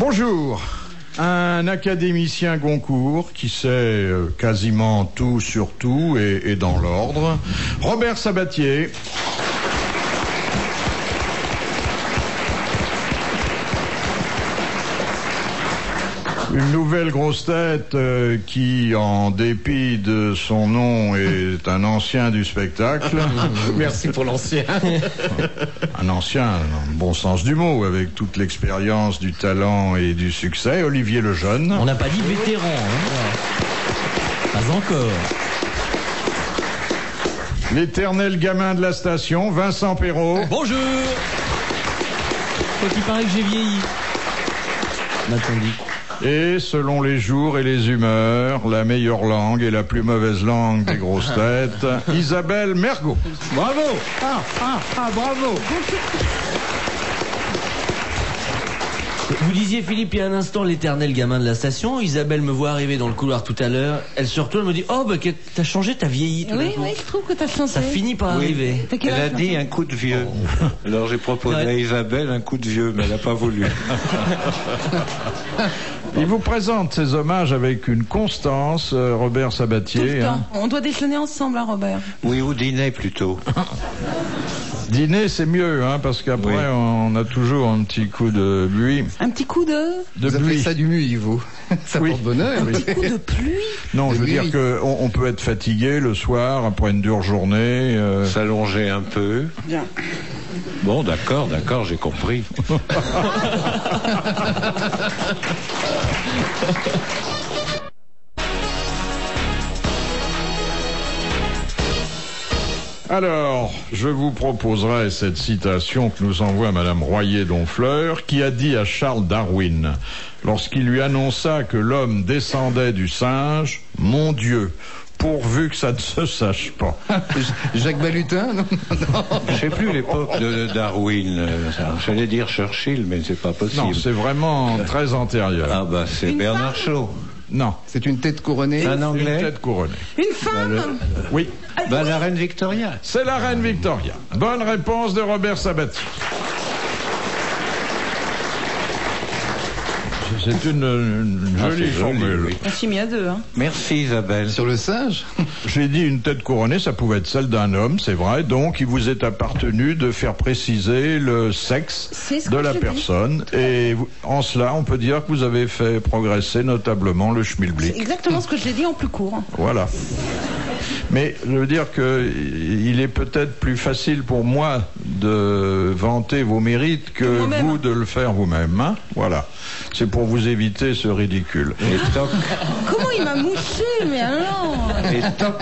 Bonjour. Un académicien Goncourt qui sait quasiment tout sur tout et dans l'ordre. Robert Sabatier. Une nouvelle grosse tête qui, en dépit de son nom, est un ancien du spectacle. Merci pour l'ancien. Un ancien, dans le bon sens du mot, avec toute l'expérience, du talent et du succès. Olivier Lejeune. On n'a pas dit vétéran, hein. Pas encore. L'éternel gamin de la station, Vincent Perrault. Bonjour. Quoi qu'il paraît que j'ai vieilli. M'a-t-on dit. Et selon les jours et les humeurs, la meilleure langue et la plus mauvaise langue des grosses têtes, Isabelle Mergo. Bravo. Bravo. Vous disiez, Philippe, il y a un instant, l'éternel gamin de la station. Isabelle me voit arriver dans le couloir tout à l'heure. Elle se retourne, elle me dit, oh, bah, t'as changé, t'as vieilli. Oui, je trouve que t'as changé. Ça finit par arriver. Elle a dit un coup de vieux. Alors j'ai proposé à Isabelle un coup de vieux, mais elle n'a pas voulu. Il vous présente ses hommages avec une constance, Robert Sabatier. Tout le temps. On doit déjeuner ensemble, hein, Robert. Oui, ou dîner plutôt. Dîner, c'est mieux, hein, parce qu'après, oui. On a toujours un petit coup de buis. Un petit coup de Vous appelez ça du muit, vous. Ça porte bonheur. Un petit coup de pluie. Non, je veux dire qu'on peut être fatigué le soir, après une dure journée. S'allonger un peu. Bien. Bon, d'accord, j'ai compris. Alors, je vous proposerai cette citation que nous envoie Madame Royer-Donfleur, qui a dit à Charles Darwin, lorsqu'il lui annonça que l'homme descendait du singe, « Mon Dieu, pourvu que ça ne se sache pas. » Jacques Balutin, non. Je ne sais plus l'époque de Darwin. J'allais dire Churchill, mais c'est pas possible. Non, c'est vraiment très antérieur. Ah bah c'est Une Bernard Shaw. Non. C'est une tête couronnée. Un Une anglais. tête couronnée. Une femme. Oui. La reine Victoria. C'est la reine Victoria. Bonne réponse de Robert Sabatier. C'est une jolie formule. Oui. On s'y mis à deux, hein. Merci Isabelle. Sur le singe. J'ai dit une tête couronnée, ça pouvait être celle d'un homme, c'est vrai. Donc, il vous est appartenu de faire préciser le sexe de la personne. Et en cela, on peut dire que vous avez fait progresser notablement le schmilblick. C'est exactement ce que j'ai dit en plus court. Voilà. Mais je veux dire que il est peut-être plus facile pour moi de vanter vos mérites que vous de le faire vous-même. Hein, voilà. C'est pour vous éviter ce ridicule. Et toc. Comment il m'a mouché, mais alors. Et toc.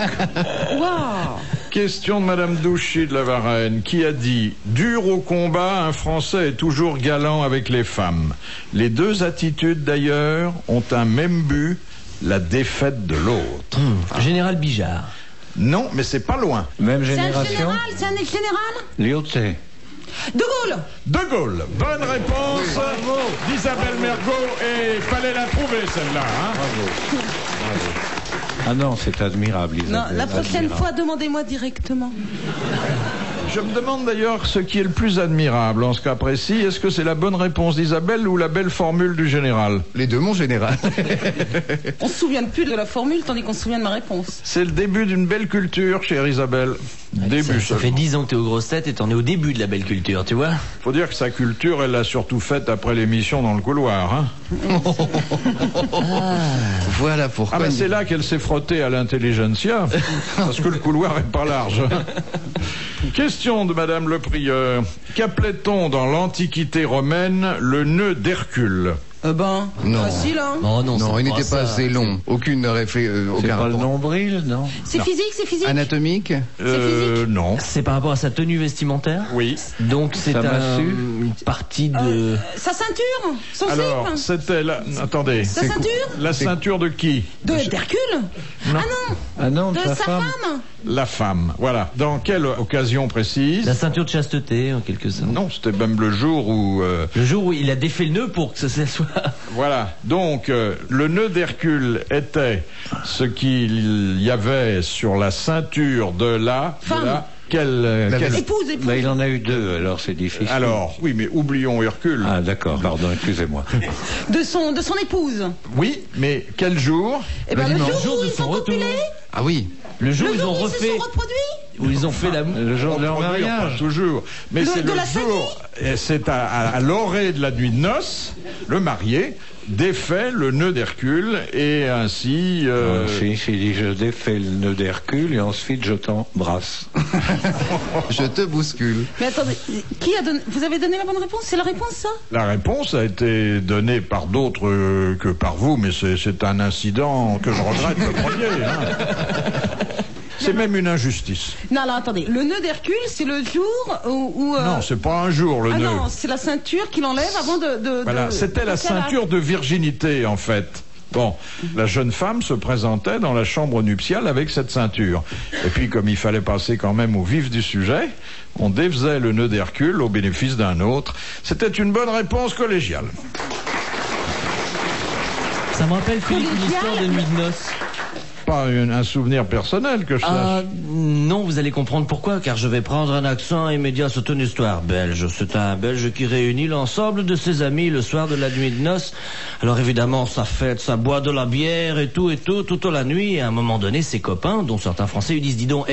Waouh. Question de Madame Douchy de la Varenne, qui a dit « Dur au combat, un Français est toujours galant avec les femmes. Les deux attitudes, d'ailleurs, ont un même but, la défaite de l'autre. Général Bijard. » Non, mais c'est pas loin. Même C'est un génération. général, c'est un général. Lyoté. De Gaulle. De Gaulle. Bonne réponse d'Isabelle Mergo, et fallait la trouver celle-là. Hein. Bravo. Ah non, c'est admirable Isabelle. Non, la prochaine admirable. fois, demandez-moi directement. Je me demande d'ailleurs ce qui est le plus admirable en ce cas précis. Est-ce que c'est la bonne réponse d'Isabelle ou la belle formule du général? Les deux, mon général. On se souvient plus de la formule, tandis qu'on se souvient de ma réponse. C'est le début d'une belle culture, chère Isabelle. Début Ça fait 10 ans que t'es aux grosses têtes et t'en es au début de la belle culture, tu vois. Faut dire que sa culture, elle l'a surtout faite après l'émission dans le couloir. Hein. Voilà pourquoi. Ah ben c'est là qu'elle s'est frottée à l'intelligentsia, parce que le couloir est pas large. Question de Madame le Prieur. Qu'appelait-on dans l'Antiquité romaine le nœud d'Hercule? Non. Facile, hein. Oh non, Non, c'est il pas n'était pas ça. assez long. Aucun C'est aucun pas le rapport. nombril, non? C'est physique, c'est physique. Anatomique. physique Non. C'est par rapport à sa tenue vestimentaire. Oui. Donc c'est Sa massue. une partie de... Sa ceinture. Son Alors, slip. c'était la... Attendez. Sa ceinture. La ceinture de qui? D'Hercule. Ah non. Ah non, De sa femme. La femme. Voilà. Dans quelle occasion précise? La ceinture de chasteté, en quelque sorte. Non, c'était même le jour où... Le jour où il a défait le nœud pour que ça soit... Voilà. Donc, le nœud d'Hercule était ce qu'il y avait sur la ceinture de la... Femme. Épouse. Bah, il en a eu 2, alors c'est difficile. Alors, oui, mais oublions Hercule. Ah d'accord, pardon, excusez-moi. De son épouse. Oui, mais quel jour? Eh ben, le dimanche. jour où de ils son sont retour. copulés, Ah oui. Le jour le où ils ont jour où ils se refait, sont reproduits. où ils ont fait la. Le jour de leur Reproduire, mariage. pas toujours. Mais Le- c'est de le la jour, et c'est à l'orée de la nuit de noces, le marié défait le nœud d'Hercule et ainsi... Si, dit je défais le nœud d'Hercule et ensuite je t'embrasse. Je te bouscule. Mais attendez, vous avez donné la bonne réponse? C'est la réponse, ça? La réponse a été donnée par d'autres que par vous, mais c'est un incident que je regrette le premier. Hein. C'est même une injustice. Non, alors attendez. Le nœud d'Hercule, c'est le jour où Non, c'est pas un jour le ah nœud. non, c'est la ceinture qu'il enlève avant de. Voilà, c'était la ceinture de virginité en fait. Bon, la jeune femme se présentait dans la chambre nuptiale avec cette ceinture. Et puis, comme il fallait passer quand même au vif du sujet, on défaisait le nœud d'Hercule au bénéfice d'un autre. C'était une bonne réponse collégiale. Ça me rappelle Philippe une histoire de nuit de noces. Pas un souvenir personnel que je Ah, sache. non, vous allez comprendre pourquoi, car je vais prendre un accent immédiat. C'est une histoire belge. C'est un Belge qui réunit l'ensemble de ses amis le soir de la nuit de noces. Alors évidemment, ça fête, ça boit de la bière et tout, toute la nuit. Et à un moment donné, ses copains, dont certains Français, lui disent, dis donc,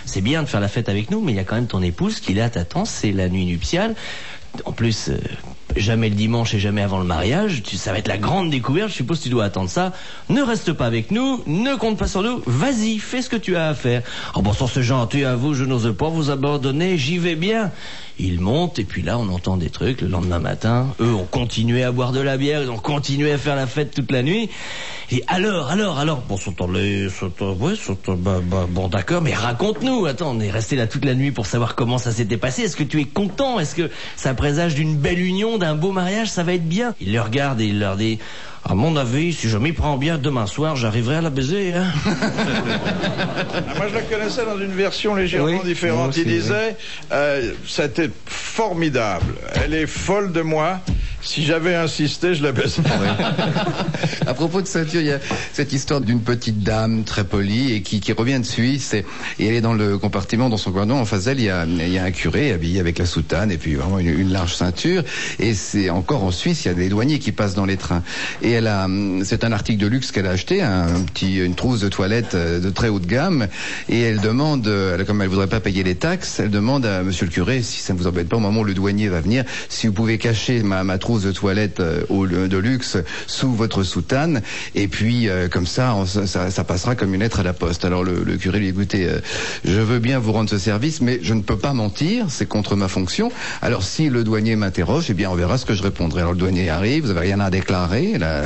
c'est bien de faire la fête avec nous, mais il y a quand même ton épouse qui là t'attend, c'est la nuit nuptiale. En plus, jamais le dimanche et jamais avant le mariage, ça va être la grande découverte, je suppose que tu dois attendre ça. Ne reste pas avec nous, ne compte pas sur nous, vas-y, fais ce que tu as à faire. Oh bon sang, c'est gentil à vous, je n'ose pas vous abandonner, j'y vais bien. Ils montent et puis là on entend des trucs. Le lendemain matin, eux ont continué à boire de la bière, ils ont continué à faire la fête toute la nuit. Et alors, bon, bon d'accord, mais raconte-nous, attends, on est resté là toute la nuit pour savoir comment ça s'était passé. Est-ce que tu es content? Est-ce que ça présage d'une belle union, d'un beau mariage? Ça va être bien. Il les regarde et il leur dit, à mon avis, si je m'y prends bien demain soir, j'arriverai à la baiser, hein. Moi, je la connaissais dans une version légèrement différente. Il disait, c'était formidable. Elle est folle de moi. Si j'avais insisté, je la baiserais. À propos de ceinture, il y a cette histoire d'une petite dame très polie et qui revient de Suisse et elle est dans le compartiment, dans son guidon. En face d'elle, il y a un curé habillé avec la soutane et puis vraiment une large ceinture. Et c'est encore en Suisse, il y a des douaniers qui passent dans les trains. Et c'est un article de luxe qu'elle a acheté, une trousse de toilette de très haute gamme. Et elle demande, comme elle voudrait pas payer les taxes, elle demande à monsieur le curé, si ça ne vous embête pas, au moment où le douanier va venir, si vous pouvez cacher ma trousse de toilette de luxe sous votre soutane, et puis comme ça passera comme une lettre à la poste. Alors le curé lui dit, écoutez, je veux bien vous rendre ce service, mais je ne peux pas mentir, c'est contre ma fonction. Alors si le douanier m'interroge, eh bien on verra ce que je répondrai. Alors le douanier arrive, vous avez rien à déclarer? La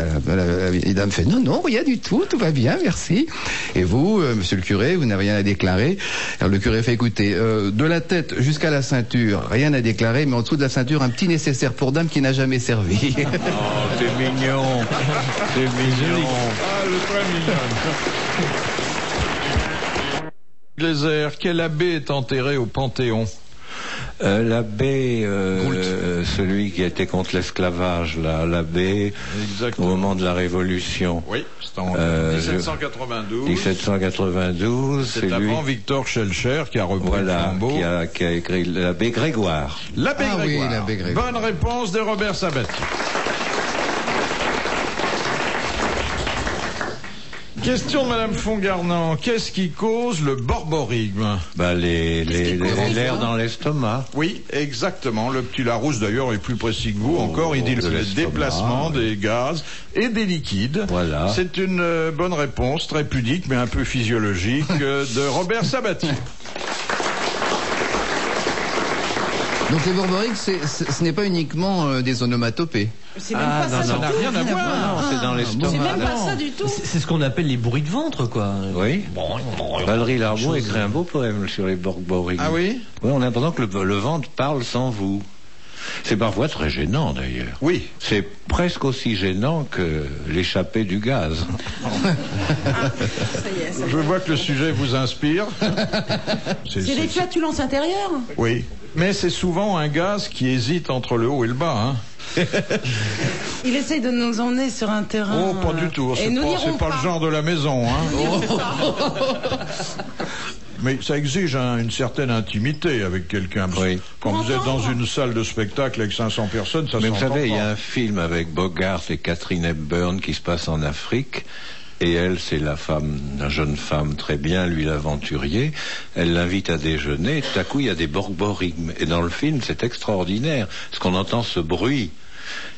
dame fait, non, rien du tout va bien, merci. Et vous, monsieur le curé, vous n'avez rien à déclarer? Alors le curé fait, écoutez, de la tête jusqu'à la ceinture, rien à déclarer, mais en dessous de la ceinture, un petit nécessaire pour dame qui n'a jamais servi. Oh, c'est mignon. C'est mignon. Ah, c'est très mignon. Gléser, quel abbé est enterré au Panthéon? L'abbé, celui qui était contre l'esclavage, l'abbé, au moment de la Révolution. Oui, c'est en 1792. 1792, c'est avant Victor Schellcher qui a repris le flambeau. Qui a écrit l'abbé Grégoire. L'abbé Grégoire. Oui, l'abbé Grégoire. Bonne réponse de Robert Sabatier. Question de Madame Fongarnant. Qu'est-ce qui cause le borborigme? L'air dans l'estomac. Oui, exactement. Le petit Larousse, d'ailleurs, est plus précis que vous. Encore, il dit le déplacement des gaz et des liquides. Voilà. C'est une bonne réponse, très pudique, mais un peu physiologique, de Robert Sabatier. Donc les borboriques, ce n'est pas uniquement des onomatopées. C'est même pas ça du ça n'a tout. rien à voir. Non, c'est dans l'estomac. C'est même pas ça du tout. C'est ce qu'on appelle les bruits de ventre, quoi. Oui. Valérie Larbaud écrit un beau poème sur les borborigmes. Ah oui? Oui, on a l'impression que le ventre parle sans vous. C'est parfois très gênant, d'ailleurs. Oui. C'est presque aussi gênant que l'échappée du gaz. Je vois que le sujet vous inspire. C'est des flatulences intérieures. Oui. Mais c'est souvent un gaz qui hésite entre le haut et le bas, hein. Il essaye de nous emmener sur un terrain. Oh, pas du tout. Et C'est nous pas n'irons le genre de la maison, hein. Mais ça exige une certaine intimité avec quelqu'un. Oui. Quand vous êtes dans une salle de spectacle avec 500 personnes, ça Mais vous s'entend savez, il y pas. a un film avec Bogart et Katharine Hepburn qui se passe en Afrique. Et elle, c'est la jeune femme très bien, lui l'aventurier. Elle l'invite à déjeuner. Tout à coup, il y a des borborigmes. Et dans le film, c'est extraordinaire. Parce qu'on entend ce bruit.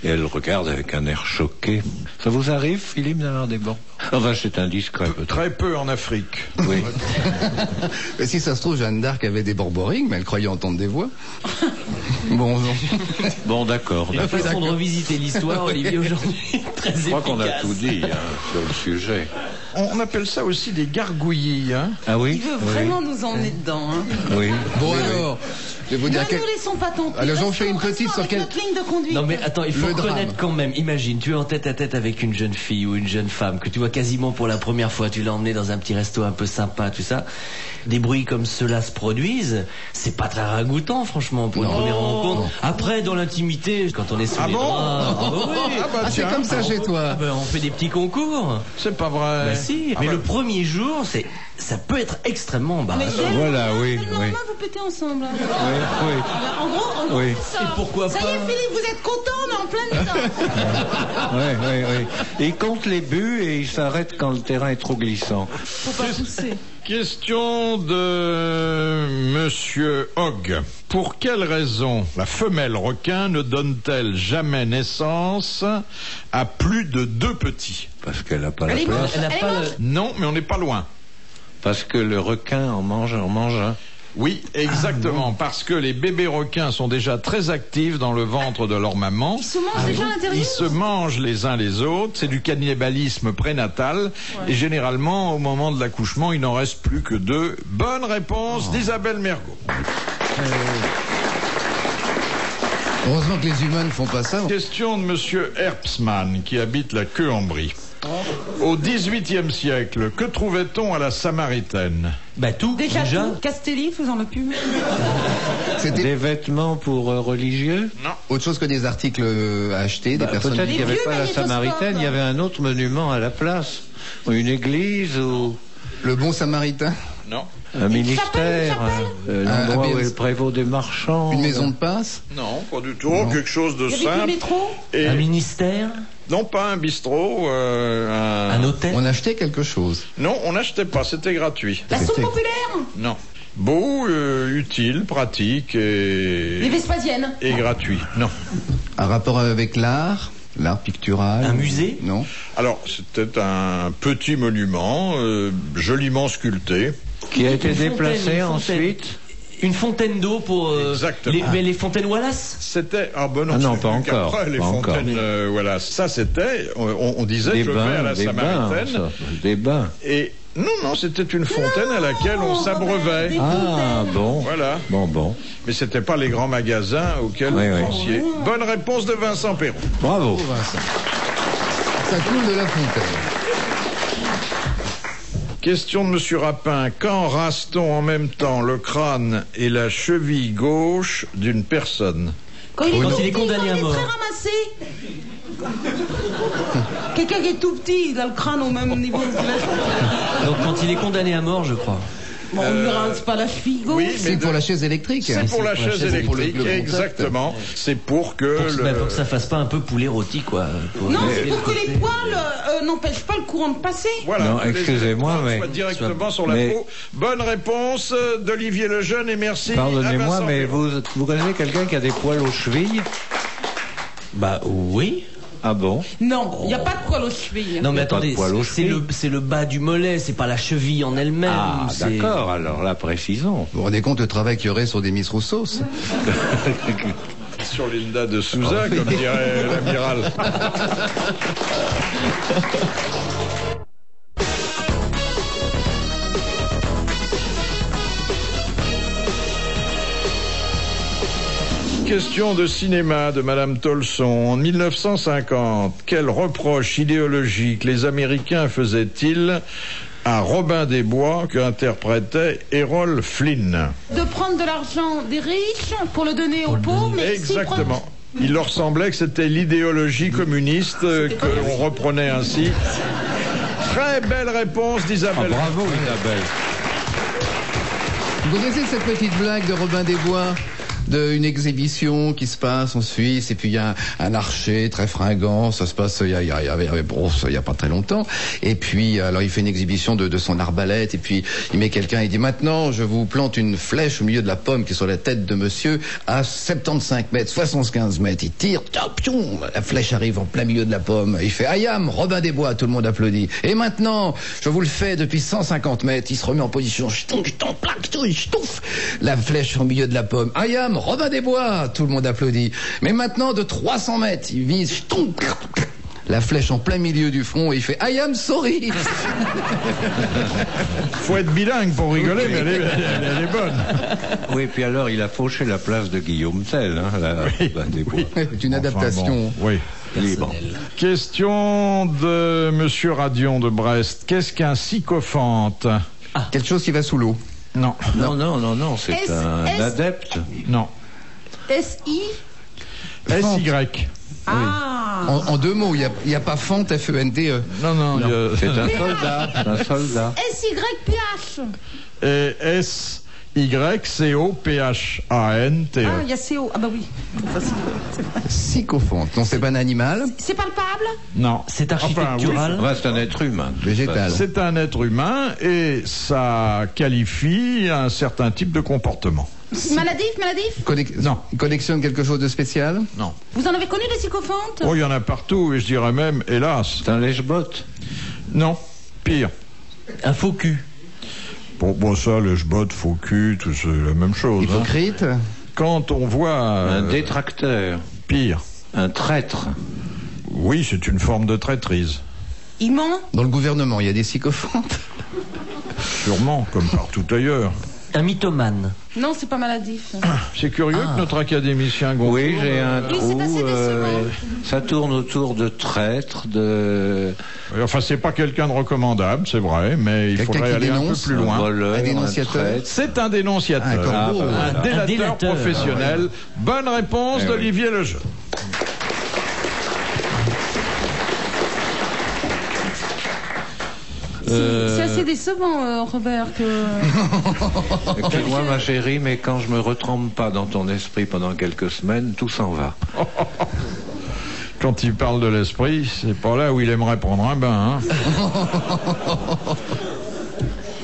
Et elle regarde avec un air choqué. Ça vous arrive, Philippe, d'avoir des borborigmes? Enfin, c'est indiscret, peut-être. Très peu en Afrique. Oui. Et si ça se trouve, Jeanne d'Arc avait des borborigmes, mais elle croyait entendre des voix. Bon, Bon, d'accord. Une façon de revisiter l'histoire, Olivier, aujourd'hui, très efficace. Je crois qu'on a tout dit sur le sujet. On appelle ça aussi des gargouillis. Hein. Ah oui? Il veut vraiment nous emmener dedans. Hein. Oui. bon alors, je vais vous Ne dire nous laissons pas tenter. Alors, j'en fais une petite sur avec quel- notre ligne de conduite. Non mais attends, il faut Le drame. reconnaître quand même. Imagine, tu es en tête à tête avec une jeune fille ou une jeune femme que tu vois quasiment pour la première fois. Tu l'as emmenée dans un petit resto un peu sympa, tout ça. Des bruits comme cela se produisent. C'est pas très ragoûtant, franchement, pour une Non. première rencontre. Après, dans l'intimité, quand on est sous Ah les bon draps, ah bah oui. Ah bah Ah, c'est tiens. comme ça chez toi. Ah ben, on fait des petits concours. C'est pas vrai. Bah si. Ah Mais bah, le premier jour, ça peut être extrêmement Mais embarrassant. dès le Voilà, lendemain, oui, dès le oui. lendemain, vous pétez ensemble. Oui, oui. En gros, Oui. c'est ça. Et pourquoi Ça y pas est, Philippe, vous êtes content, on est en plein dedans. Oui, oui, oui. Il compte les buts et il s'arrête quand le terrain est trop glissant. Faut pas pousser. Question de Monsieur Hogg. Pour quelle raison la femelle requin ne donne-t-elle jamais naissance à plus de 2 petits? Parce qu'elle n'a pas la Elle est place. moche. Elle n'a Elle est pas moche. le... Non, mais on n'est pas loin. Parce que le requin en mange un. Oui, exactement, parce que les bébés requins sont déjà très actifs dans le ventre de leur maman. Ils se mangent déjà à l'intérieur. Ils se mangent les uns les autres, c'est du cannibalisme prénatal, et généralement, au moment de l'accouchement, il n'en reste plus que 2. Bonne réponse d'Isabelle Mergo. Heureusement que les humains ne font pas ça. Question de Monsieur Herbsmann, qui habite la Queue-en-Brie. Au XVIIIe siècle, que trouvait-on à la Samaritaine? Bah tout, Déjà, déjà. tout. Castelli faisant le pub. C'était Des vêtements pour religieux? autre chose que des articles à acheter, des personnes. Peut-être qu'il n'y avait vieux pas la magnétoscopes. Samaritaine, il y avait un autre monument à la place. Ou une église ou Le bon samaritain, Non. un ministère, l'endroit un où est le prévôt des marchands. une maison de passe. Non, pas du tout. Quelque chose de Il y avait plus le simple. métro. Et Un ministère, non, pas un bistrot. un hôtel. On achetait quelque chose. Non, on n'achetait pas, c'était gratuit. La soupe C'était- populaire. Non. Beau, utile, pratique Les Vespasiennes. et gratuit. Non. Un rapport avec l'art pictural. Un musée? Non. Alors, c'était un petit monument, joliment sculpté. Qui a été Une fontaine, déplacé une fontaine. ensuite. Une fontaine d'eau pour Exactement. mais les fontaines Wallace. C'était Ah non, c'est pas plus encore, qu'après, les pas fontaines, encore. voilà. Ça, c'était, on disait Des je vais à la bains, Samaritaine. ça. Des bains. Et non, c'était une fontaine à laquelle on s'abreuvait. Des Ah fontaines. bon. Voilà. Bon. Mais c'était pas les grands magasins auxquels Oui, vous oui. pensiez. Bonne réponse de Vincent Perron. Bravo. Ça coule de la fontaine. Question de Monsieur Rapin. Quand rase-t-on en même temps le crâne et la cheville gauche d'une personne? Quand il est, Quand tout il est petit, condamné quand à il est mort. très ramassé. Quelqu'un qui est tout petit, il a le crâne au même niveau. Donc quand il est condamné à mort, je crois. Bon, on lui rase pas la cheville gauche. Oui, C'est pour la chaise électrique. C'est pour la chaise pour le électrique, contact. exactement. C'est pour que Pour que ça fasse pas un peu poulet rôti, quoi. Non, c'est pour que les poils n'empêchent pas le courant de passer. Voilà, Non, que les excusez-moi, électrodes mais- soient directement sur la mais- peau. Bonne réponse d'Olivier Lejeune et merci. à Pardonnez-moi, Vincent mais Perron. vous connaissez quelqu'un qui a des poils aux chevilles? Bah oui. Ah bon? Non, il n'y a pas de poils aux chevilles. Non mais pas de attendez, poil aux chevilles. c'est le bas du mollet, c'est pas la cheville en elle-même. Ah, c'est- d'accord, alors là, précisons. Vous vous rendez compte le travail qu'il y aurait sur des Miss Roussos? Sur Linda de Souza, comme dirait l'amiral. Question de cinéma de Madame Tolson. En 1950, quel reproche idéologique les Américains faisaient-ils à Robin des Bois qu'interprétait Errol Flynn? De prendre de l'argent des riches pour le donner aux pauvres. Mais s'ils Exactement. Il leur semblait que c'était l'idéologie communiste que l'on reprenait ainsi. Très belle réponse d'Isabelle. Bravo, Isabelle. Vous connaissez cette petite blague de Robin des Bois, d'une exhibition qui se passe en Suisse, et puis il y a un archer très fringant, ça se passe il y a pas très longtemps, et puis alors il fait une exhibition de son arbalète, et puis il met quelqu'un, il dit maintenant je vous plante une flèche au milieu de la pomme qui est sur la tête de monsieur à 75 mètres, 75 mètres, il tire, pion, la flèche arrive en plein milieu de la pomme, il fait Ayam, Robin des Bois, tout le monde applaudit, et maintenant je vous le fais depuis 150 mètres, il se remet en position, la flèche au milieu de la pomme, Ayam, Robin des Bois, tout le monde applaudit. Mais maintenant, de 300 mètres, il vise la flèche en plein milieu du front et il fait I am sorry. Faut être bilingue pour rigoler, mais elle est bonne. Oui, puis alors il a fauché la place de Guillaume Tell, Robin des Bois. C'est une adaptation. Bon, oui. Libre. Question de Monsieur Radion de Brest. Qu'est-ce qu'un sycophante? Quelque chose qui va sous l'eau. Non. Non, c'est un adepte. Non. S-I. S-Y. Ah. En deux mots, il n'y a pas fente, F-E-N-T-E. Non. C'est un soldat. S-Y-P-H. Et S-Y-C-O-P-H-A-N-T-E. Ah, il y a C-O. Ah bah oui. Sycophante. Non, c'est pas un animal. C'est palpable? Non. C'est architectural. Ouais, c'est un être humain. Végétal. C'est un être humain et ça qualifie un certain type de comportement. Maladif? Non. Il collectionne quelque chose de spécial. Non. Vous en avez connu des sycophantes? Oh, il y en a partout et je dirais même, hélas. C'est un lèche-botte. Non. Pire. Un faux cul. Bon, ça, le jbot, faux cul, tout c'est la même chose. Hypocrite. Quand on voit... Un détracteur. Pire. Un traître. Oui, c'est une forme de traîtrise. Il ment? Dans le gouvernement, il y a des sycophantes. Sûrement, comme partout ailleurs. Un mythomane. Non, c'est pas maladif. C'est curieux que notre académicien Goncourt... Oui, j'ai un Oui, trou. c'est assez décevant. Ça tourne autour de traître, de... Enfin, c'est pas quelqu'un de recommandable, c'est vrai, mais il Quelqu'un faudrait qui aller un peu dénonce, plus loin. voleur, Un dénonciateur. traître. C'est un dénonciateur. Un corbeau. Ah, Un délateur délateur. professionnel. Bonne réponse Eh oui. d'Olivier Lejeune. C'est assez décevant, Robert, que... Excuse-moi ma chérie, mais quand je me retrempe pas dans ton esprit pendant quelques semaines, tout s'en va. Quand il parle de l'esprit, c'est pas là où il aimerait prendre un bain. Hein.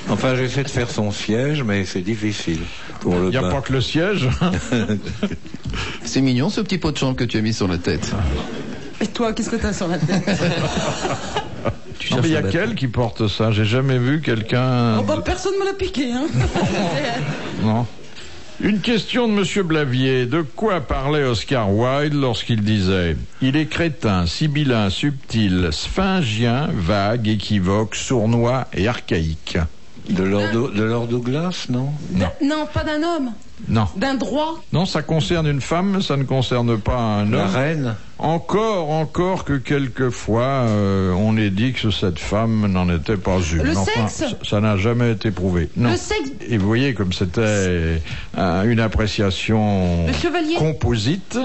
Enfin, j'essaie de faire son siège, mais c'est difficile. Pour le Il n'y a bain. pas que le siège. C'est mignon ce petit pot de chambre que tu as mis sur la tête. Et toi, qu'est-ce que t'as sur la tête? Non, mais il y a quel qui porte ça? J'ai jamais vu quelqu'un... Oh bah, personne me l'a piqué, hein. Non. Une question de Monsieur Blavier. De quoi parlait Oscar Wilde lorsqu'il disait « Il est crétin, sibyllin, subtil, sphinxien, vague, équivoque, sournois et archaïque. » De Lord Douglas, non? Non, pas d'un homme. Non. D'un droit. Non, ça concerne une femme, ça ne concerne pas un La homme. reine? Encore que quelquefois, on ait dit que cette femme n'en était pas une. Le Enfin, sexe? ça n'a jamais été prouvé. Non. Le sexe? Et vous voyez, comme c'était une appréciation Le chevalier? composite,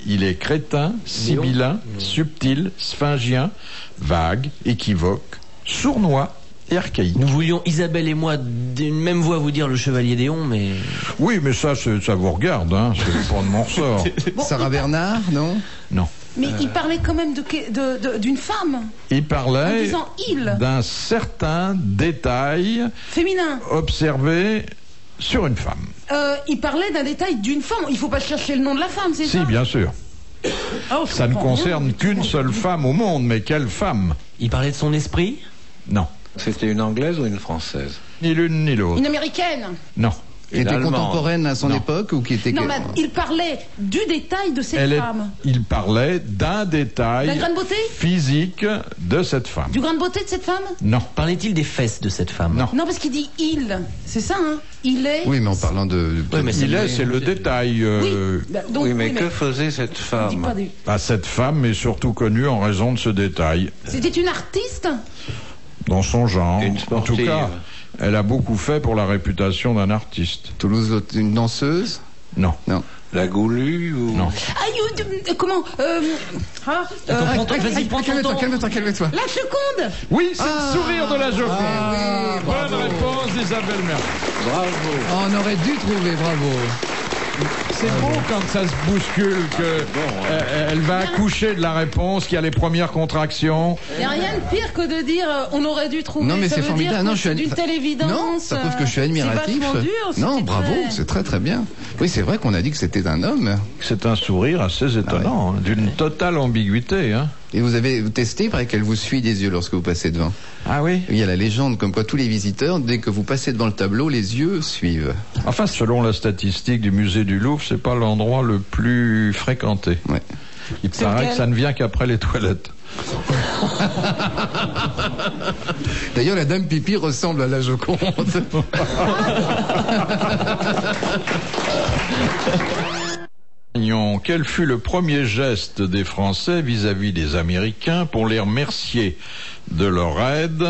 il est crétin, sibyllin, subtil, sphinxien, vague, équivoque, sournois et archaïque. Nous voulions, Isabelle et moi, d'une même voix vous dire le chevalier d'Éon, mais... Oui, mais ça vous regarde, hein, c'est pas de mon ressort. Bon, Sarah Bernard, non? Non. Mais il parlait quand même d'une femme. Il En parlait disant il. d'un certain détail Féminin. observé sur une femme. Il parlait d'un détail d'une femme. Il faut pas chercher le nom de la femme, c'est Si, ça? bien sûr. Oh, je Ça ne comprends concerne rien. qu'une seule femme au monde, mais quelle femme? Il parlait de son esprit? Non. C'était une anglaise ou une française? Ni l'une ni l'autre. Une américaine. Non. Qui était Allemande. contemporaine à son Non. époque ou qui était... Non, mais il parlait du détail de cette femme. Il parlait d'un La détail grande beauté? physique de cette femme. Du grande beauté de cette femme? Non. Parlait-il des fesses de cette femme? Non. Non, parce qu'il dit il. C'est ça, hein? Il est. Oui, mais en parlant de... Oui, mais C'est le détail. Oui. Bah, donc, Oui, mais que faisait cette on dit femme? pas des- Cette femme est surtout connue en raison de ce détail. C'était une artiste? Dans son genre. Une En tout sportive. cas, elle a beaucoup fait pour la réputation d'un artiste. Toulouse, une danseuse? Non. Non. La Goulue ou... Non. Comment Vas-y, prends ton temps. Calme-toi. La Joconde. Oui, c'est le sourire de la Joconde. Oui, bravo. Bonne réponse d'Isabelle Mergo. Bravo. On aurait dû trouver, bravo. C'est beau quand ça se bouscule que elle va accoucher de la réponse, qu'il y a les premières contractions. Il n'y a rien de pire que de dire on aurait dû trouver. Non, mais ça c'est veut formidable. dire Non, que je suis c'est d'une telle évidence. Non, ça prouve que je suis admiratif. C'est vachement dur. Non, c'était bravo, très- c'est très très bien. Oui, c'est vrai qu'on a dit que c'était un homme. C'est un sourire assez étonnant, hein, d'une totale ambiguïté. Hein. Et vous avez testé, il paraît qu'elle vous suit des yeux lorsque vous passez devant. Ah oui. Il y a la légende comme quoi tous les visiteurs, dès que vous passez devant le tableau, les yeux suivent. Enfin, selon la statistique du musée du Louvre, c'est pas l'endroit le plus fréquenté. Ouais. Il C'est paraît lequel que ça ne vient qu'après les toilettes. D'ailleurs, la dame pipi ressemble à la Joconde. Quel fut le premier geste des Français vis-à-vis des Américains pour les remercier de leur aide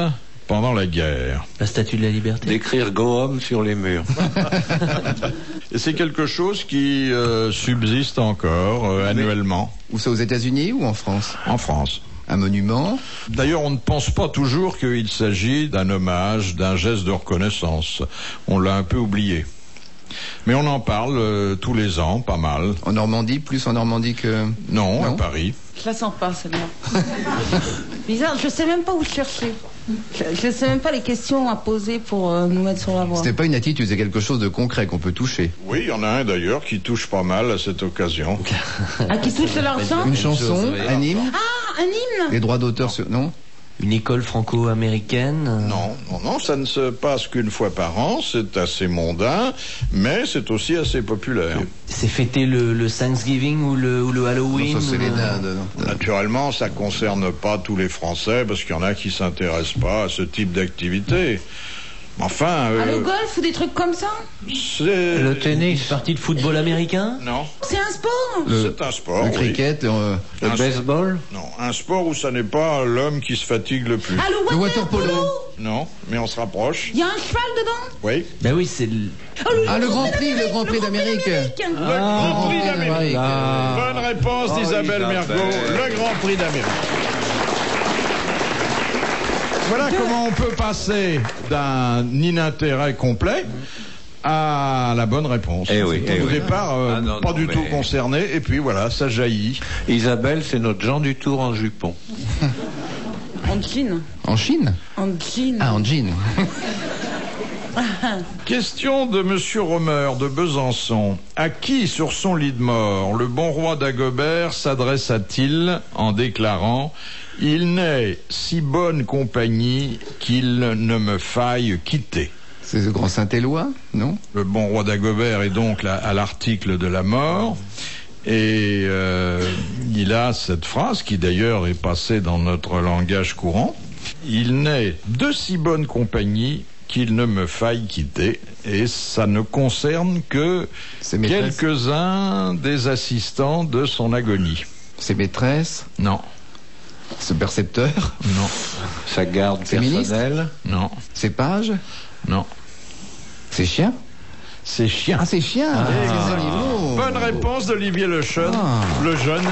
pendant la guerre? La statue de la liberté. D'écrire Go Home sur les murs. Et c'est quelque chose qui subsiste encore annuellement Où ça, aux États-Unis ou en France? en France. Un monument? D'ailleurs, on ne pense pas toujours qu'il s'agit d'un hommage, d'un geste de reconnaissance. On l'a un peu oublié. Mais on en parle tous les ans, pas mal. En Normandie, plus en Normandie que... Non, Non. à Paris. Je la sens pas celle-là. Bizarre, je sais même pas où chercher. Je sais même pas les questions à poser pour nous mettre sur la voie. C'était pas une attitude, c'est quelque chose de concret qu'on peut toucher. Oui, il y en a un d'ailleurs qui touche pas mal à cette occasion. Ah, qui touche de l'argent? Une chanson, un hymne? Ah, un hymne. Les droits d'auteur sur... Non? Une école franco-américaine. Non, ça ne se passe qu'une fois par an, c'est assez mondain, mais c'est aussi assez populaire. C'est fêter le Thanksgiving ou le Halloween. Non, ça c'est les dindes. non. Naturellement, ça concerne pas tous les Français, parce qu'il y en a qui s'intéressent pas à ce type d'activité. Enfin, Ah, le golf ou des trucs comme ça? c'est... Le Une tennis. partie de football américain. Non, C'est un sport? c'est un sport, Le oui. cricket, Le baseball. Non, un sport où ça n'est pas l'homme qui se fatigue le plus. Ah, le le waterpolo? waterpolo. Non, mais on se rapproche. Il y a un cheval dedans? Oui. Ben oui, c'est Ah, le Grand Prix, le Grand Prix d'Amérique. Le Grand Prix d'Amérique. Ah. Bonne réponse d'Isabelle Isabelle. Mergo, le Grand Prix d'Amérique. Voilà comment on peut passer d'un inintérêt complet à la bonne réponse. Eh oui, eh Au oui. départ, Ah non, pas non, du mais- tout concerné, et puis voilà, ça jaillit. Isabelle, c'est notre Jean Dutour en jupon. En jean. En Chine? En jean. Ah, en jean. Question de Monsieur Romer de Besançon. À qui, sur son lit de mort, le bon roi d'Agobert s'adressa-t-il en déclarant « Il n'est si bonne compagnie qu'il ne me faille quitter ». C'est le grand Saint-Éloi, non? Le bon roi d'Agobert est donc là, à l'article de la mort. Et il a cette phrase qui d'ailleurs est passée dans notre langage courant. Il n'est de si bonne compagnie qu'il ne me faille quitter. Et ça ne concerne que Ses maîtresses. quelques-uns des assistants de son agonie. Ses maîtresses? Non, Ce percepteur? non, Sa garde Ses ministres. personnelle. non, Ses pages? non. Ses chiens? C'est chiens. Ah, ses chiens! Ses animaux! Bonne réponse d'Olivier Lejeune. Ah. Le jeune,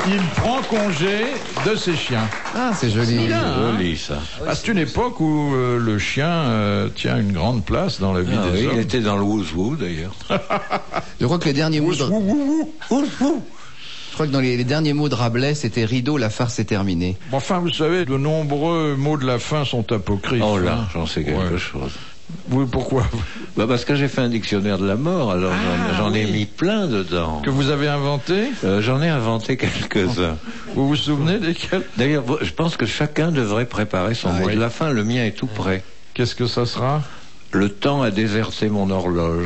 il prend congé de ses chiens. Ah, c'est joli. bien, hein. Joli, ça. Ah, c'est une époque où le chien tient une grande place dans la vie Ah des oui, il hommes. était dans le Wouzou, d'ailleurs. Je crois que les derniers mots de... Ouh, ouh, ouh. Je crois que dans les derniers mots de Rabelais, c'était rideau, la farce est terminée. Enfin, vous savez, de nombreux mots de la fin sont apocryphes. Oh hein. là, j'en sais quelque Ouais. chose. Oui, pourquoi? Bah parce que j'ai fait un dictionnaire de la mort, alors j'en ai oui. mis plein dedans. Que vous avez inventé? J'en ai inventé quelques-uns. Vous vous souvenez desquels? D'ailleurs, je pense que chacun devrait préparer son mot oui. de la fin. Le mien est tout prêt. Qu'est-ce que ça sera? Le temps a déserté mon horloge.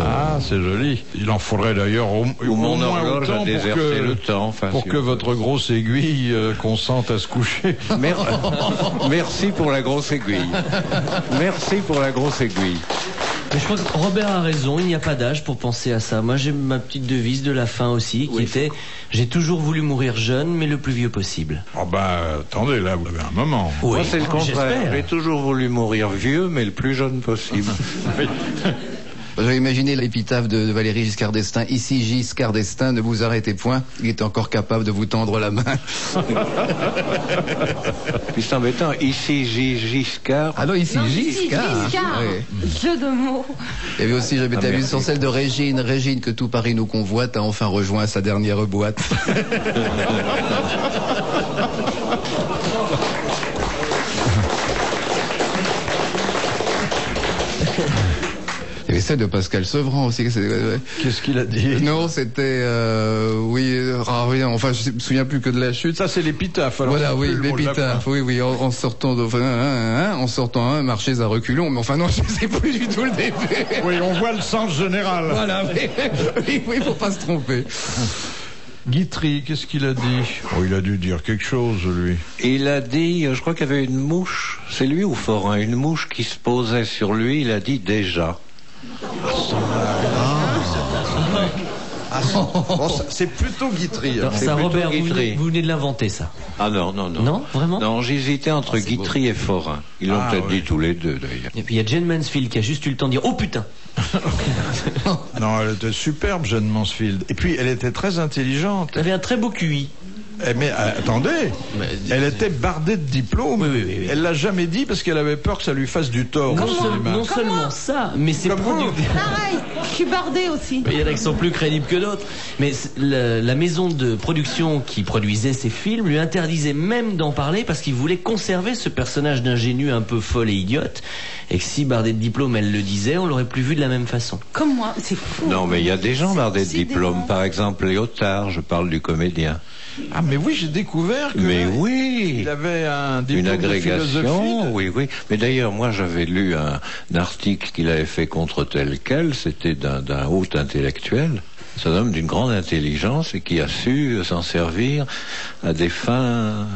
Ah, c'est joli. Il en faudrait d'ailleurs au Ou mon moins horloge autant a déserté le temps. Enfin, pour si que on votre veut. grosse aiguille consente à se coucher. Merci pour la grosse aiguille. Merci pour la grosse aiguille. Mais je crois que Robert a raison, il n'y a pas d'âge pour penser à ça. Moi j'ai ma petite devise de la fin aussi, qui était « J'ai toujours voulu mourir jeune, mais le plus vieux possible Ah bah, attendez, là, vous avez un moment. ». Moi, c'est le contraire. j'espère. J'ai toujours voulu mourir vieux, mais le plus jeune possible. J'avais imaginé l'épitaphe de Valéry Giscard d'Estaing. Ici Giscard d'Estaing, ne vous arrêtez point. Il est encore capable de vous tendre la main. Puis c'est embêtant, ici Giscard. Ah non, ici Giscard. Oui. Jeu de mots. Il y avait aussi, j'avais vu sur celle de Régine. Régine, que tout Paris nous convoite, a enfin rejoint sa dernière boîte. Il y avait celle de Pascal Sevran aussi. Qu'est-ce qu'il a dit? Non, c'était... oui, enfin, je me souviens plus que de la chute. Ça, c'est l'épitaphe. Voilà, oui, l'épitaphe. Oui, en sortant en sortant marchez à reculons. Mais enfin, non, je sais plus du tout le début. Oui, on voit le sens général. Voilà, oui, faut pas se tromper. Guitry, qu'est-ce qu'il a dit? Oh, il a dû dire quelque chose, lui. Il a dit, je crois qu'il y avait une mouche, c'est lui ou Forain, une mouche qui se posait sur lui, il a dit déjà. Bon, c'est plutôt Guitry. Alors, ça, Robert, vous venez de l'inventer, ça. Ah non. Non, vraiment? Non, j'hésitais entre Guitry et Forain. Ils l'ont peut-être dit tous les deux, d'ailleurs. Et puis il y a Jane Mansfield qui a juste eu le temps de dire « Oh putain !» Non, elle était superbe, Jane Mansfield. Et puis, elle était très intelligente. Elle avait un très beau QI. Mais attendez, elle était bardée de diplômes. Oui. Elle l'a jamais dit parce qu'elle avait peur que ça lui fasse du tort au cinéma. Non seulement ça, mais c'est Pareil, je suis bardée aussi. Il y en a qui sont plus crédibles que d'autres. Mais la maison de production qui produisait ces films lui interdisait même d'en parler parce qu'il voulait conserver ce personnage d'ingénue un peu folle et idiote. Et que si bardée de diplôme elle le disait, on l'aurait plus vu de la même façon. Comme moi, c'est fou. Non, mais il y a des gens bardés de diplômes. Par exemple, Léotard, je parle du comédien. Ah, mais oui, j'ai découvert que il avait un diplôme une agrégation, de philosophie. Oui. Mais d'ailleurs, moi, j'avais lu un article qu'il avait fait contre tel quel. C'était d'un haut intellectuel. C'est un homme d'une grande intelligence et qui a su s'en servir à des fins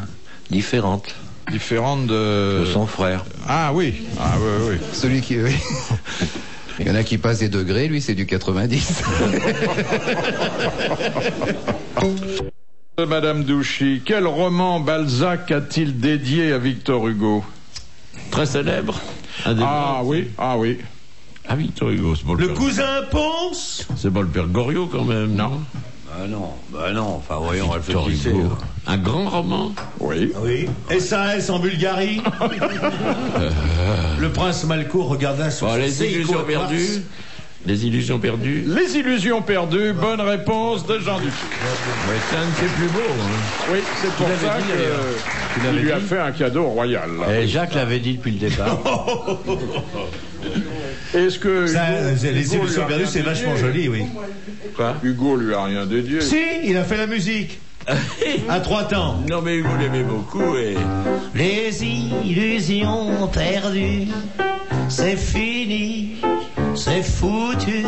différentes. Différentes de son frère. Ah oui. Celui qui... Oui. Il y en a qui passent des degrés, lui, c'est du 90. Madame Douchy, quel roman Balzac a-t-il dédié à Victor Hugo? Très célèbre. Ah oui. Ah, Victor Hugo, c'est pas le cousin Ponce. C'est pas le père Goriot quand même, non? Bah non, enfin voyons, réfléchissez. Un grand roman? Oui. SAS en Bulgarie. Le prince Malko regarda sur les illusions perdues. Les illusions perdues. Les illusions perdues, bonne réponse de Jean Dupuis. C'est un de ses plus beaux. Oui, c'est pour ça qu'il lui a fait un cadeau royal. Et Jacques l'avait dit depuis le départ. Est-ce que les illusions perdues, c'est vachement joli, oui. Quoi? Hugo lui a rien dédié. Si, il a fait la musique. À 3 temps. Non, mais Hugo l'aimait beaucoup et... Les illusions perdues, c'est fini, c'est foutu.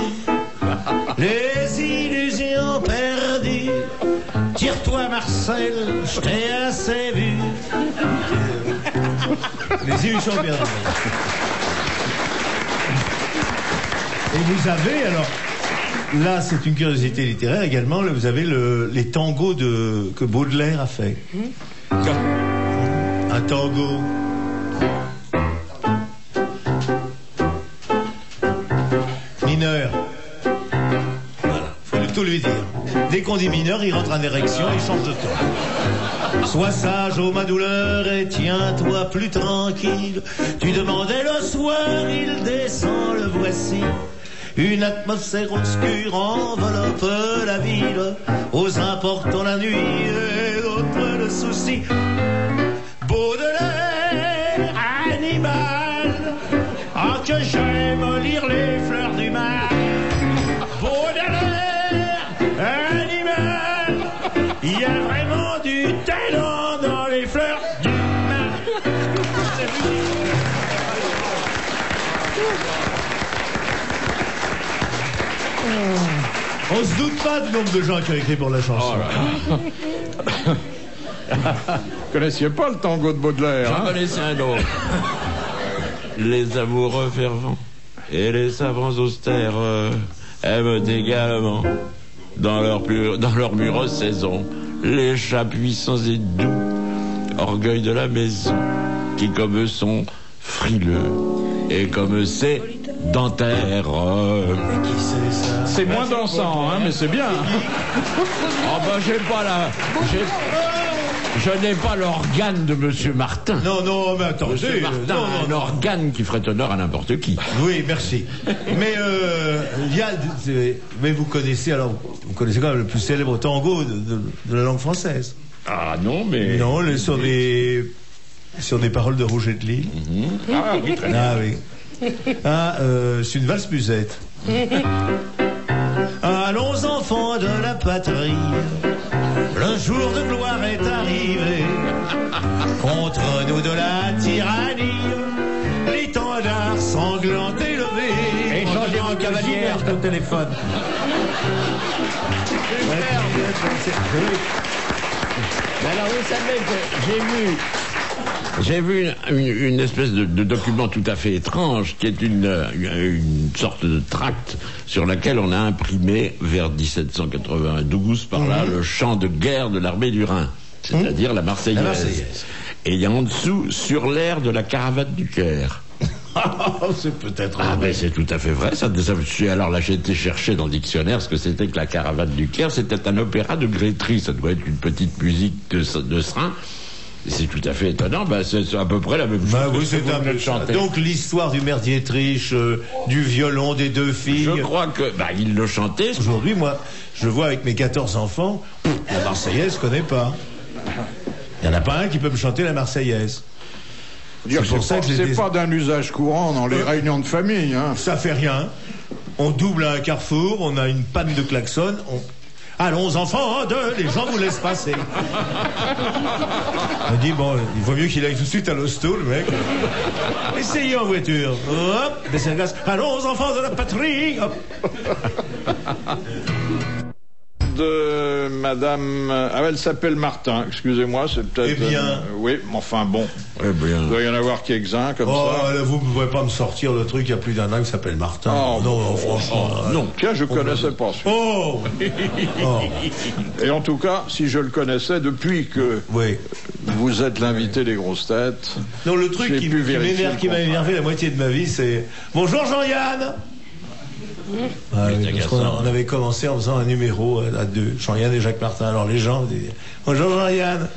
Les illusions perdues, tire-toi Marcel, je t'ai assez vu. Les illusions perdues. Et vous avez alors... Là, c'est une curiosité littéraire également. Là, vous avez les tangos que Baudelaire a fait. Un tango. Mineur. Voilà, faut tout lui dire. Dès qu'on dit mineur, il rentre en érection, il change de ton. Sois sage, ô ma douleur, et tiens-toi plus tranquille. Tu demandais le soir, il descend, le voici. Une atmosphère obscure enveloppe la ville. Aux importants la nuit et d'autres le souci. Baudelaire, animal. Ah, que j'aime lire les fleurs du mal. Baudelaire, animal. Il y a vraiment du talent dans les fleurs du mal. On se doute pas du nombre de gens qui ont écrit pour la chanson. Vous connaissiez pas le tango de Baudelaire? J'en connaissais un autre. Les amoureux fervents et les savants austères aiment également dans leur mûre saison les chats puissants et doux, orgueil de la maison, qui comme eux sont frileux et comme c'est dentaire. Qui c'est ça? C'est moins dansant, hein, mais c'est bien. Oh ben j'ai pas je n'ai pas l'organe de Monsieur Martin. Non, mais attendez. Monsieur Martin a un organe qui ferait honneur à n'importe qui. Oui, merci. Mais il y a, mais vous connaissez quand même le plus célèbre tango de la langue française. Ah non, mais Non, sur des paroles de Rouget de Lille. ah oui, très bien. Ah oui. C'est une valse musette. Allons enfants de la patrie, le jour de gloire est arrivé. Contre nous de la tyrannie, l'étendard sanglant élevé. Et changez vos cavalières au téléphone. Mais alors vous savez que j'ai vu une espèce de document tout à fait étrange qui est une sorte de tract sur laquelle on a imprimé vers 1792 par là le chant de guerre de l'armée du Rhin, c'est-à-dire la Marseillaise. Et il y a en dessous sur l'air de la caravane du Caire. C'est peut-être. Ah ben c'est tout à fait vrai. Alors là j'ai été chercher dans le dictionnaire ce que c'était que la caravane du Caire. C'était un opéra de Grétry. Ça doit être une petite musique de Serin. C'est tout à fait étonnant. C'est à peu près la même chose. Oui, c'est un peu chanté. Donc l'histoire du maire d'Autriche, du violon des deux filles. Je crois que il le chantait. Aujourd'hui, moi, je vois avec mes 14 enfants, la Marseillaise, je connais pas. Il n'y en a pas un qui peut me chanter la Marseillaise. C'est pour ça que c'est pas d'un usage courant dans les réunions de famille. Hein. Ça fait rien. On double à un carrefour, on a une panne de klaxon. Allons enfants, les gens vous laissent passer. On dit il vaut mieux qu'il aille tout de suite à l'hosto, le mec. Essayez en voiture. Hop, baissez le gaz. Allons enfants de la patrie. Hop. De madame... elle s'appelle Martin, excusez-moi, c'est peut-être... Eh bien... oui, mais enfin bon. Eh bien... Il doit y en avoir quelques-uns comme ça. Là, vous ne pouvez pas me sortir le truc, il y a plus d'un an qui s'appelle Martin. Non, franchement... non, tiens, je connaissais pas celui-là. Et en tout cas, si je le connaissais depuis que vous êtes l'invité des grosses têtes... Non, le truc qui m'a énervé la moitié de ma vie, c'est... Bonjour Jean-Yann. Parce qu'on avait commencé en faisant un numéro à deux, Jean-Yann et Jacques Martin. Alors les gens disaient bonjour Jean-Yann.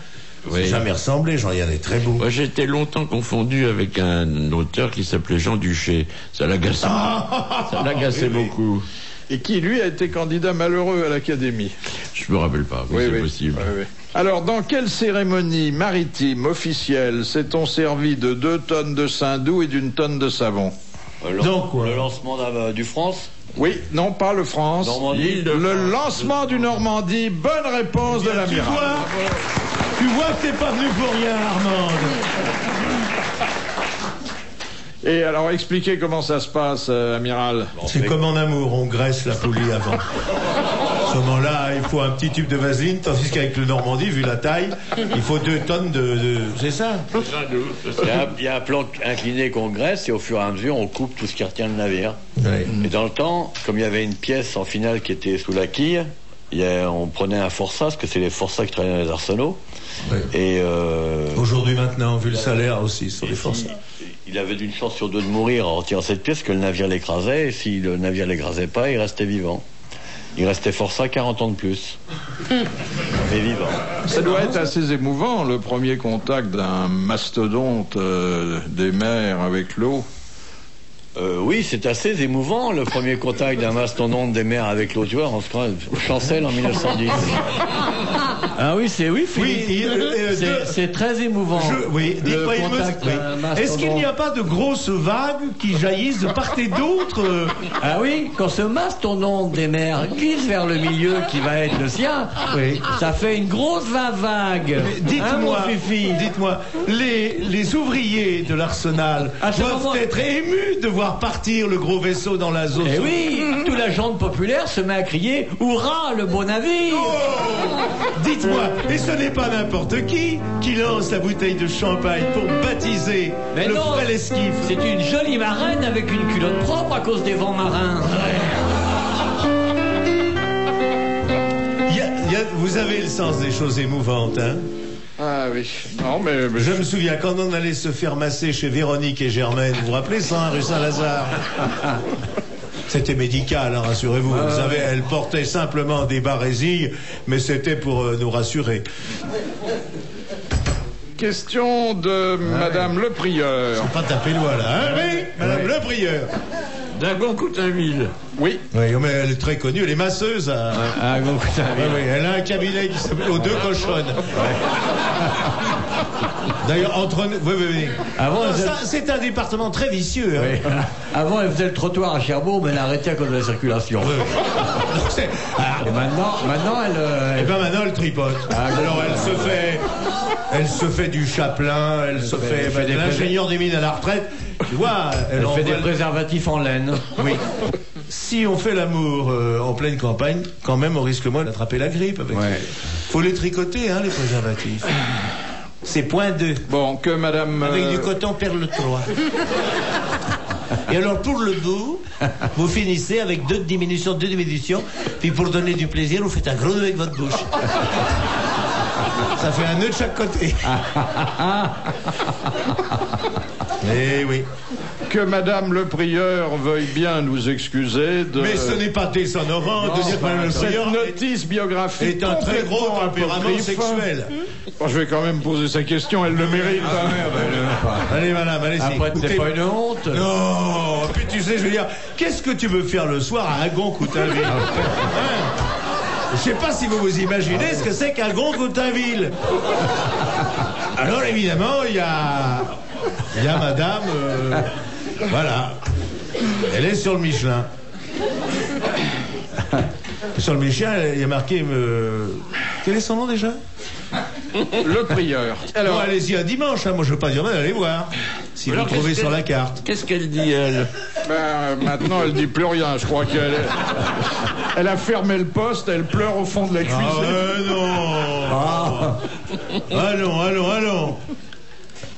Oui. Jamais ressemblé, Jean-Yann est très beau. Moi j'étais longtemps confondu avec un auteur qui s'appelait Jean Duché. Ça l'agaçait beaucoup. Et qui lui a été candidat malheureux à l'Académie. Je me rappelle pas, mais c'est possible. Oui. Alors dans quelle cérémonie maritime officielle s'est-on servi de 2 tonnes de saindoux et d'1 tonne de savon? Le lancement du France? Oui, non, pas le France. Le lancement du Normandie. Bonne réponse de l'amiral. Tu vois que t'es pas venu pour rien, Armande. Et alors, expliquez comment ça se passe, amiral. C'est comme en amour, on graisse la poulie avant. À ce moment-là, il faut un petit tube de vaseline, tandis qu'avec le Normandie, vu la taille, il faut 2 tonnes de... C'est ça. Il y a un plan incliné qu'on graisse et au fur et à mesure, on coupe tout ce qui retient le navire. Oui. Et dans le temps, comme il y avait une pièce en finale qui était sous la quille, on prenait un forçat, parce que c'est les forçats qui travaillaient dans les arsenaux. Oui. Et aujourd'hui, maintenant, vu le salaire aussi sur les forçats. Il avait d'une chance sur 2 de mourir en retirant cette pièce que le navire l'écrasait, et si le navire l'écrasait pas, il restait vivant. Il restait forçat 40 ans de plus. Mais vivant. Ça doit être assez émouvant, le premier contact d'un mastodonte des mers avec l'eau. Oui, c'est assez émouvant, le premier contact d'un mastodonte des mers avec l'eau. Tu vois, on se croit Chancel en 1910. Ah oui, c'est c'est très émouvant. Est-ce qu'il n'y a pas de grosses vagues qui jaillissent de part et d'autre Ah oui, quand ce mastodonte des mers glisse vers le milieu qui va être le sien, ça fait une grosse vague. Dites-moi, les ouvriers de l'Arsenal doivent être émus de voir partir le gros vaisseau dans la zone. Eh oui, toute la gente populaire se met à crier « Hurrah, le beau navire !» Dites-moi, et ce n'est pas n'importe qui lance la bouteille de champagne pour baptiser le frêle esquif. C'est une jolie marraine avec une culotte propre à cause des vents marins. Vous avez le sens des choses émouvantes, hein? Ah oui. Non, mais Je me souviens quand on allait se faire masser chez Véronique et Germaine, vous vous rappelez ça, hein, rue Saint-Lazare? C'était médical, hein, rassurez-vous. Vous savez, elle portait simplement des barésilles, mais c'était pour nous rassurer. question de Madame Le Prieur. Pas taper loin là, hein? Oui, Madame Le Prieur. Dagon-Coutainville. Oui. Oui, mais elle est très connue, elle est masseuse à Dagon-Coutainville. Oui, elle a un cabinet qui s'appelle aux Deux Cochonnes. D'ailleurs, entre nous. Oui. Avant, C'est un département très vicieux. Hein. Oui. Avant, elle faisait le trottoir à Cherbourg, mais elle a arrêté à cause de la circulation. Et Maintenant, elle. Et ben maintenant, elle tripote. Alors, elle se fait du chapelain, elle se fait de l'ingénieur des mines à la retraite. Tu vois, Elle fait des préservatifs en laine. Oui. Si on fait l'amour en pleine campagne, quand même, on risque moins d'attraper la grippe. Faut les tricoter, hein, les préservatifs. C'est point 2. Bon, que Madame... Avec du coton perle 3. Et alors, pour le bout, vous finissez avec deux diminutions, puis pour donner du plaisir, vous faites un gros nœud avec votre bouche. Ça fait un nœud de chaque côté. Eh oui. Que Madame Le Prieur veuille bien nous excuser de... Mais ce n'est pas déshonorant de dire que Madame Le Prieur cette notice biographique est un très gros tempérament sexuel. Bon, je vais quand même poser sa question, elle le mérite. Allez, madame, allez-y. Après, c'est pas une honte. Non, puis tu sais, je veux dire, qu'est-ce que tu veux faire le soir à Agon-Coutainville? Je sais pas si vous vous imaginez ce que c'est qu'Agon-Coutainville. Alors, évidemment, il y a madame... voilà. Elle est sur le Michelin. Sur le Michelin, il y a marqué... Quel est son nom déjà? Le Prieur. Alors, allez-y un dimanche, hein. Moi je veux pas dire mal, allez voir. Si vous le trouvez sur la carte. Qu'est-ce qu'elle dit, elle? Maintenant, elle dit plus rien. Je crois elle a fermé le poste, elle pleure au fond de la cuisine. Non. Allons.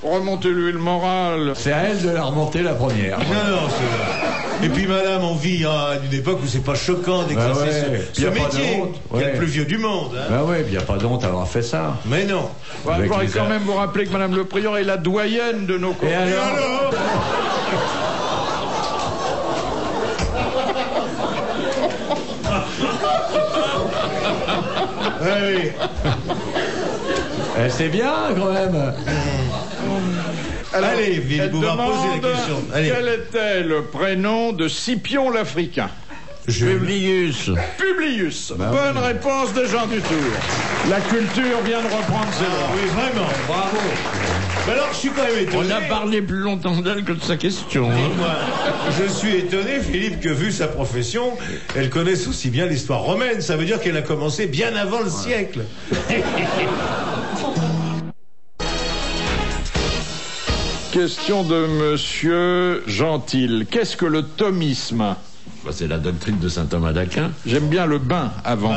Remontez-lui le moral. C'est à elle de la remonter la première. Non, c'est vrai. Et puis, madame, on vit à une époque où c'est pas choquant d'exercer ce métier. Il y a le plus vieux du monde. Hein. Ben oui, il n'y a pas de honte à avoir fait ça. Mais non. Je voudrais quand même vous rappeler que Madame Le Prieur est la doyenne de nos cours. Et alors Oui. C'est bien, quand même. Alors, allez, Philippe, vous poser la question. Allez. Quel était le prénom de Scipion l'Africain? Publius. Bonne réponse de Jean Dutour. La culture vient de reprendre ses droits. Oui, vraiment. Bravo. Mais alors, je suis quand même étonné. On a parlé plus longtemps d'elle que de sa question. Moi, je suis étonné, Philippe, que vu sa profession, elle connaisse aussi bien l'histoire romaine. Ça veut dire qu'elle a commencé bien avant le siècle. Question de Monsieur Gentil. Qu'est-ce que le thomisme? C'est la doctrine de saint Thomas d'Aquin. J'aime bien le bain avant.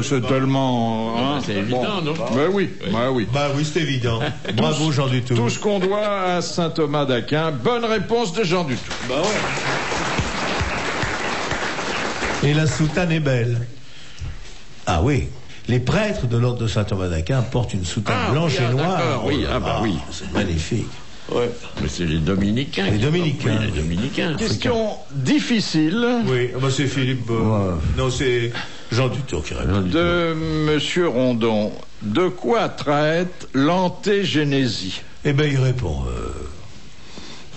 C'est tellement... Hein, c'est évident, non? Ben oui. Bah oui, c'est évident. Bravo, Jean Dutour. Tout ce qu'on doit à saint Thomas d'Aquin. Bonne réponse de Jean Dutour. Bah ouais. Et la soutane est belle. Ah oui. Les prêtres de l'ordre de saint Thomas d'Aquin portent une soutane blanche et noire. Oui, oui. C'est magnifique. Ouais. Mais c'est les Dominicains. Les Dominicains. Oui, les Dominicains. Question difficile. Oui, bah c'est Philippe. Non, c'est Jean Dutour qui répond. De Monsieur Rondon. De quoi traite l'antégénésie? Eh ben, il répond.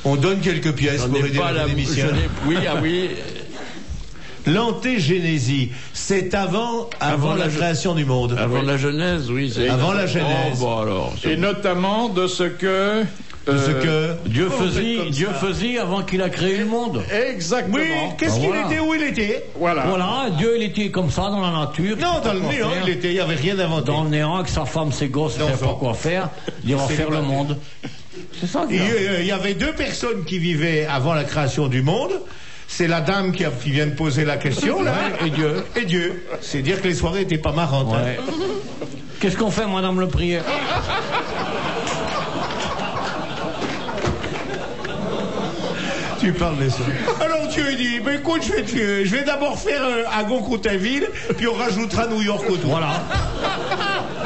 On donne quelques pièces pour aider l'académicien. Oui. L'antégénésie, c'est avant la création du monde. Avant la Genèse, oui. Avant la Genèse. Bon, alors, et notamment de ce que... Dieu faisait avant qu'il a créé le monde. Exactement. Oui, qu'est-ce qu'il était, où il était? Voilà, Dieu il était comme ça dans la nature. Non, dans le néant, il n'y avait rien inventé. Dans le néant, avec sa femme, ses gosses, il ne savait pas quoi faire. Il va faire le monde. C'est ça. Il y avait deux personnes qui vivaient avant la création du monde. C'est la dame qui vient de poser la question, là, et Dieu. C'est dire que les soirées n'étaient pas marrantes. Ouais. Hein. Qu'est-ce qu'on fait, Madame Le Prieur? Tu parles de ça. Alors Dieu il dit, mais écoute, je vais d'abord faire Agon-Coutainville, puis on rajoutera New York autour. Voilà.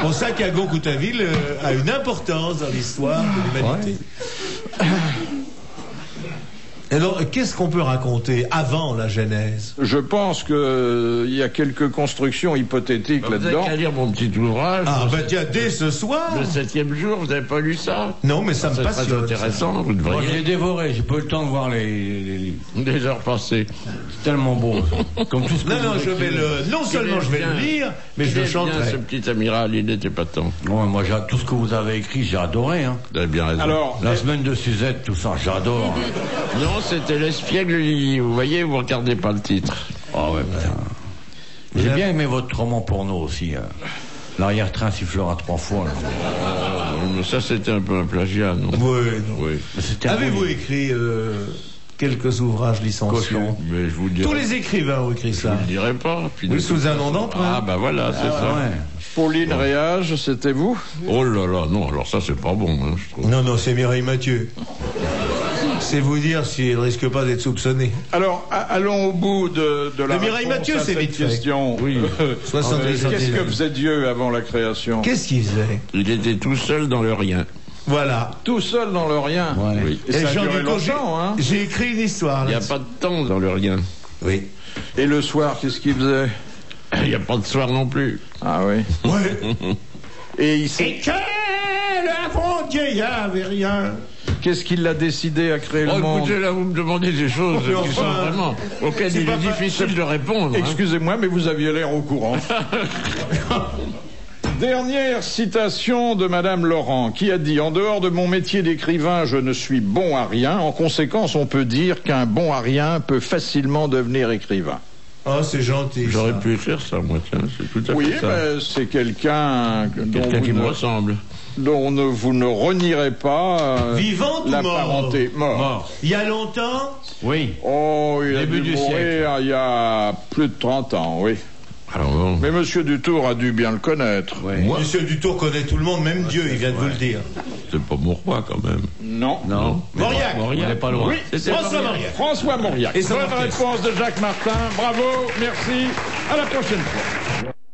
pour ça qu'Agon-Coutainville a une importance dans l'histoire de l'humanité. Alors, qu'est-ce qu'on peut raconter avant la Genèse? Je pense qu'il y a quelques constructions hypothétiques Vous là-dedans. avez qu'à lire mon petit ouvrage. Ah, bah tiens, dès ce soir. Le 7e jour, vous n'avez pas lu ça? Non, mais ça me C'est très passionne. intéressant, vous Moi, je l'ai devriez. dévoré, j'ai pas eu le temps de voir les Des heures passées. C'est tellement beau. Comme tout ce que Non, vous non, je vais écrivez. le. Non seulement je vais le lire, mais je le chanterai. Ce petit amiral, il n'était pas temps. Ouais, moi, tout ce que vous avez écrit, j'ai adoré. Hein. Vous avez bien raison. Alors, La semaine de Suzette, tout ça, j'adore. Non, c'était l'espiègle Lily. Vous voyez, vous regardez pas le titre. Ah ouais, putain. J'ai bien aimé votre roman porno aussi. L'arrière-train sifflera 3 fois. Là. Mais ça, c'était un peu un plagiat, non? Oui, non. Oui. Mais c'était Avez-vous aboli. écrit quelques ouvrages licencieux? Cochon. Mais je vous dirai. Tous les écrivains ont écrit Je ça. vous le dirai pas. Puis Oui, de- sous un nom d'emprunt. Ah, bah voilà, c'est ça. Ouais. Pauline Réage, c'était vous? Oh là là, non, alors ça, c'est pas bon, hein, je trouve. Non, non, c'est Mireille Mathieu. C'est vous dire si elle risque pas d'être soupçonnée. Alors, allons au bout de la Le Mireille réponse Mathieu, à c'est cette vite fait. question. Oui. 70 Qu'est-ce que faisait Dieu avant la création? Qu'est-ce qu'il faisait? Il était tout seul dans le rien. Voilà. Tout seul dans le rien. Ouais. Oui. Et ça a Jean duré Ducos, longtemps, hein? j'ai écrit une histoire Il n'y a là-dessus. pas de temps dans le rien. Oui. Et le soir, qu'est-ce qu'il faisait? Il n'y a pas de soir non plus. Ah oui. Ouais. Et il s'est- Et que le bon Dieu, il n'y avait rien. qu'est-ce qu'il a décidé à créer Oh, le monde? écoutez, là, vous me demandez des choses Mais qui sont enfin, vraiment auxquelles c'est il pas est difficile de répondre. hein. Excusez-moi, mais vous aviez l'air au courant. Dernière citation de Madame Laurent, qui a dit « En dehors de mon métier d'écrivain, je ne suis bon à rien. En conséquence, on peut dire qu'un bon à rien peut facilement devenir écrivain. » Oh, c'est gentil. J'aurais ça. pu écrire ça, moi, tiens, c'est tout à Oui, fait ça. ben, c'est quelqu'un Quelqu'un qui me ressemble. dont vous ne renierez pas Vivant ou la mort? parenté. Mort. Il y a longtemps? Oui. Oh, il a Début dû du mourir il y a plus de 30 ans, oui. Alors bon, Mais Monsieur Dutour a dû bien le connaître. moi, Monsieur Dutour connaît tout le monde, même Dieu, il vient de vous le dire. c'est pas mon roi quand même. Non. Non. Mauriac. Il n'est pas loin. Oui, C'était François Mauriac. Mauriac. François Mauriac. Et sa Bonne orchestre. réponse de Jacques Martin. Bravo, merci. À la prochaine fois.